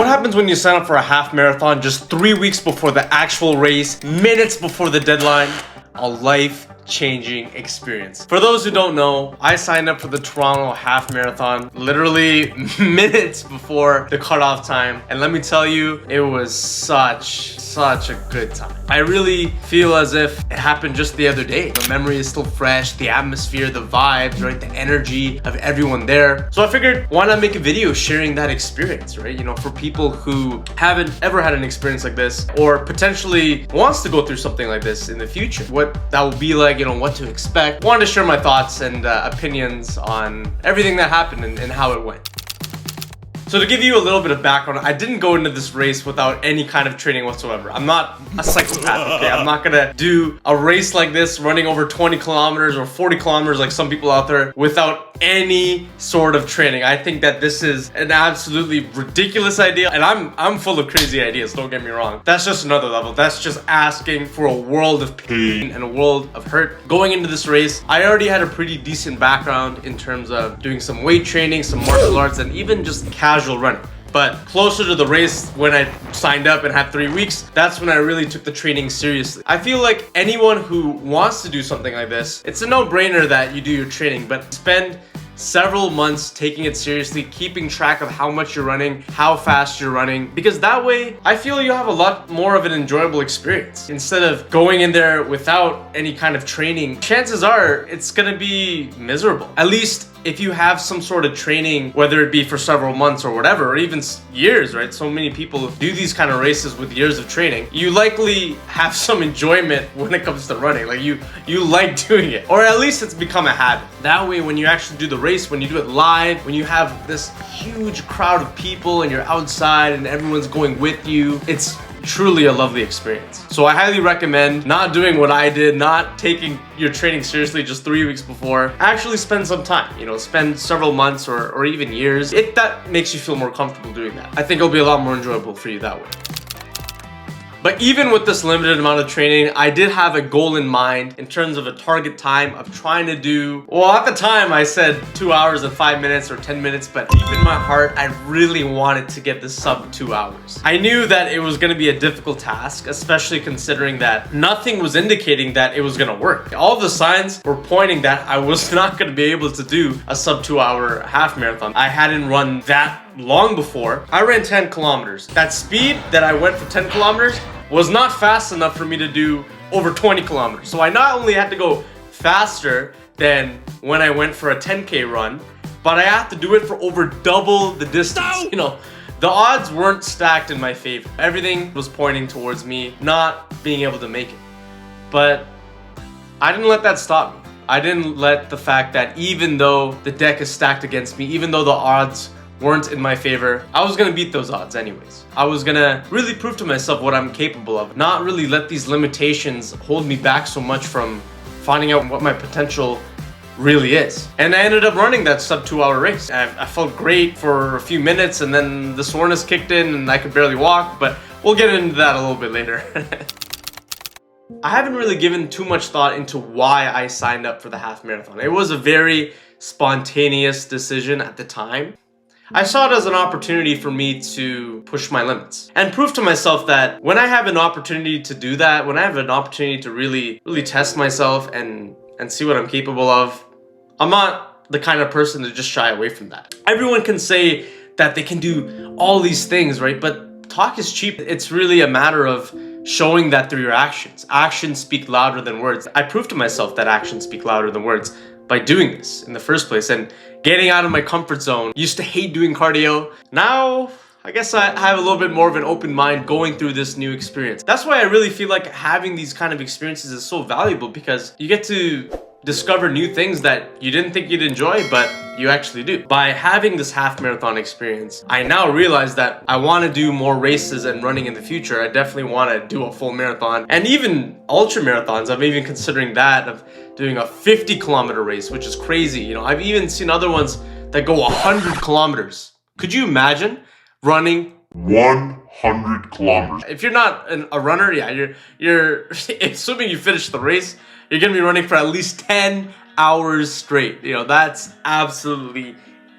What happens when you sign up for a half marathon just 3 weeks before the actual race, minutes before the deadline? A life-changing experience. For those who don't know, I signed up for the Toronto half marathon literally minutes before the cutoff time, and let me tell you, it was such a good time. I really feel as if it happened just the other day. The memory is still fresh, the atmosphere, the vibes, right? The energy of everyone there. So I figured, why not make a video sharing that experience, right? You know, for people who haven't ever had an experience like this, or potentially wants to go through something like this in the future. What that will be like, you know, what to expect. Wanted to share my thoughts and opinions on everything that happened and how it went. So to give you a little bit of background, I didn't go into this race without any kind of training whatsoever. I'm not a psychopath, okay? I'm not gonna do a race like this running over 20 kilometers or 40 kilometers like some people out there without any sort of training. I think that this is an absolutely ridiculous idea, and I'm full of crazy ideas, don't get me wrong. That's just another level. That's just asking for a world of pain and a world of hurt. Going into this race, I already had a pretty decent background in terms of doing some weight training, some martial arts, and even just casual running. But closer to the race, when I signed up and had 3 weeks, that's when I really took the training seriously. I feel like anyone who wants to do something like this, it's a no-brainer that you do your training, but spend several months taking it seriously, keeping track of how much you're running, how fast you're running, because that way I feel you'll have a lot more of an enjoyable experience. Instead of going in there without any kind of training, chances are it's gonna be miserable. At least if you have some sort of training, whether it be for several months or whatever, or even years, right? So many people do these kind of races with years of training. You likely have some enjoyment when it comes to running. Like you like doing it, or at least it's become a habit. That way, when you actually do the race, when you do it live, when you have this huge crowd of people and you're outside and everyone's going with you, it's truly a lovely experience. So I highly recommend not doing what I did, not taking your training seriously just 3 weeks before. Actually spend some time, you know, spend several months or even years. If that makes you feel more comfortable doing that, I think it'll be a lot more enjoyable for you that way. But even with this limited amount of training, I did have a goal in mind in terms of a target time of trying to do, well, at the time I said 2 hours and 5 minutes or 10 minutes, but deep in my heart, I really wanted to get this sub 2 hours. I knew that it was gonna be a difficult task, especially considering that nothing was indicating that it was gonna work. All the signs were pointing that I was not gonna be able to do a sub 2 hour half marathon. I hadn't run that long before. I ran 10 kilometers. That speed that I went for 10 kilometers was not fast enough for me to do over 20 kilometers. So I not only had to go faster than when I went for a 10K run, but I had to do it for over double the distance. You know, the odds weren't stacked in my favor. Everything was pointing towards me not being able to make it. But I didn't let that stop me. I didn't let the fact that even though the deck is stacked against me, even though the odds weren't in my favor, I was gonna beat those odds anyways. I was gonna really prove to myself what I'm capable of, not really let these limitations hold me back so much from finding out what my potential really is. And I ended up running that sub 2 hour race. I felt great for a few minutes, and then the soreness kicked in and I could barely walk, but we'll get into that a little bit later. I haven't really given too much thought into why I signed up for the half marathon. It was a very spontaneous decision at the time. I saw it as an opportunity for me to push my limits and prove to myself that when I have an opportunity to do that, when I have an opportunity to really test myself and see what I'm capable of, I'm not the kind of person to just shy away from that. Everyone can say that they can do all these things, right? But talk is cheap. It's really a matter of showing that through your actions. Actions speak louder than words. I proved to myself that actions speak louder than words by doing this in the first place and getting out of my comfort zone. Used to hate doing cardio. Now, I guess I have a little bit more of an open mind going through this new experience. That's why I really feel like having these kind of experiences is so valuable, because you get to discover new things that you didn't think you'd enjoy, but you actually do. By having this half marathon experience, I now realize that I want to do more races and running in the future. I definitely want to do a full marathon and even ultra marathons. I'm even considering that, of doing a 50-kilometer race, which is crazy. You know, I've even seen other ones that go 100 kilometers. Could you imagine running 100 kilometers? If you're not a runner, yeah, you're assuming you finish the race, you're gonna be running for at least 10 hours straight. You know, that's absolutely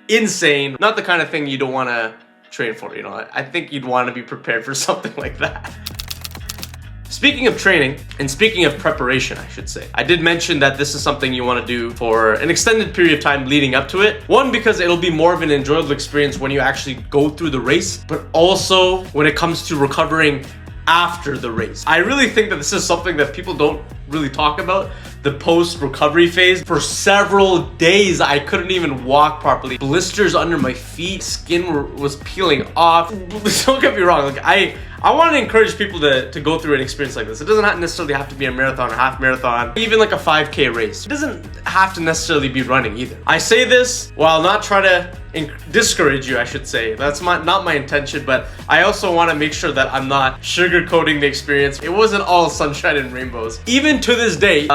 insane. Not the kind of thing you don't want to train for. You know, I think you'd want to be prepared for something like that. Speaking of training, and speaking of preparation, I should say, I did mention that this is something you want to do for an extended period of time leading up to it. One, because it'll be more of an enjoyable experience when you actually go through the race, but also when it comes to recovering after the race. I really think that this is something that people don't really talk about, the post-recovery phase. For several days, I couldn't even walk properly. Blisters under my feet, skin was peeling off. Don't get me wrong, like I want to encourage people to go through an experience like this. It doesn't necessarily have to be a marathon or half marathon, even like a 5K race. It doesn't have to necessarily be running either. I say this while not trying to discourage you, I should say. That's not my intention, but I also want to make sure that I'm not sugarcoating the experience. It wasn't all sunshine and rainbows. Even to this day,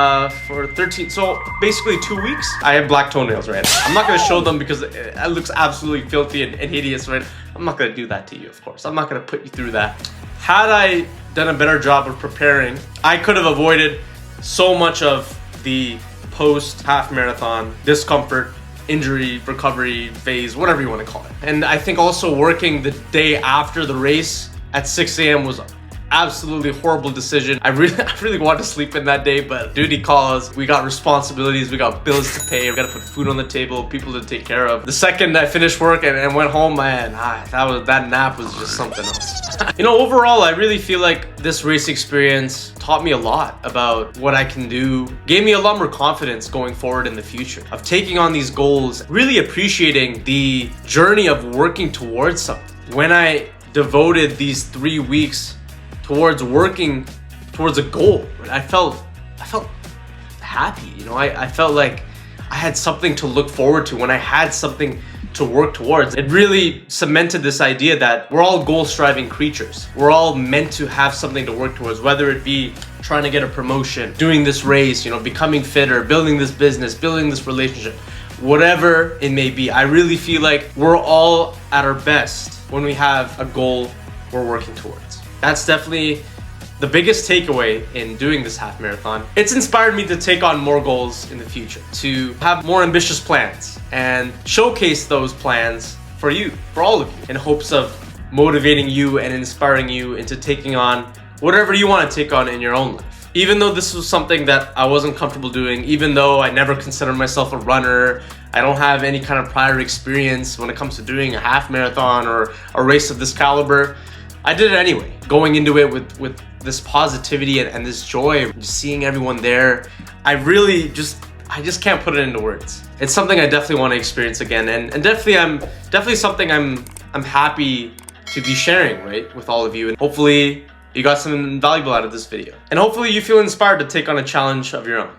for 13, so basically 2 weeks, I have black toenails, right? I'm not going to show them because it looks absolutely filthy and hideous, right? I'm not going to do that to you, of course. I'm not going to put you through that. Had I done a better job of preparing, I could have avoided so much of the post-half marathon discomfort, injury, recovery phase, whatever you want to call it. And I think also working the day after the race at 6 a.m. was absolutely horrible decision. I really wanted to sleep in that day, but duty calls. We got responsibilities, we got bills to pay, we gotta put food on the table, people to take care of. The second I finished work and went home, man, that nap was just something else. You know, overall, I really feel like this race experience taught me a lot about what I can do, gave me a lot more confidence going forward in the future, of taking on these goals, really appreciating the journey of working towards something. When I devoted these 3 weeks towards working towards a goal, I felt happy, you know. I felt like I had something to look forward to, when I had something to work towards. It really cemented this idea that we're all goal-striving creatures. We're all meant to have something to work towards, whether it be trying to get a promotion, doing this race, you know, becoming fitter, building this business, building this relationship, whatever it may be. I really feel like we're all at our best when we have a goal we're working towards. That's definitely the biggest takeaway in doing this half marathon. It's inspired me to take on more goals in the future, to have more ambitious plans and showcase those plans for you, for all of you, in hopes of motivating you and inspiring you into taking on whatever you want to take on in your own life. Even though this was something that I wasn't comfortable doing, even though I never considered myself a runner, I don't have any kind of prior experience when it comes to doing a half marathon or a race of this caliber, I did it anyway, going into it with this positivity and this joy, just seeing everyone there. I just can't put it into words. It's something I definitely want to experience again, and definitely something I'm happy to be sharing, right, with all of you. And hopefully you got something valuable out of this video, and hopefully you feel inspired to take on a challenge of your own.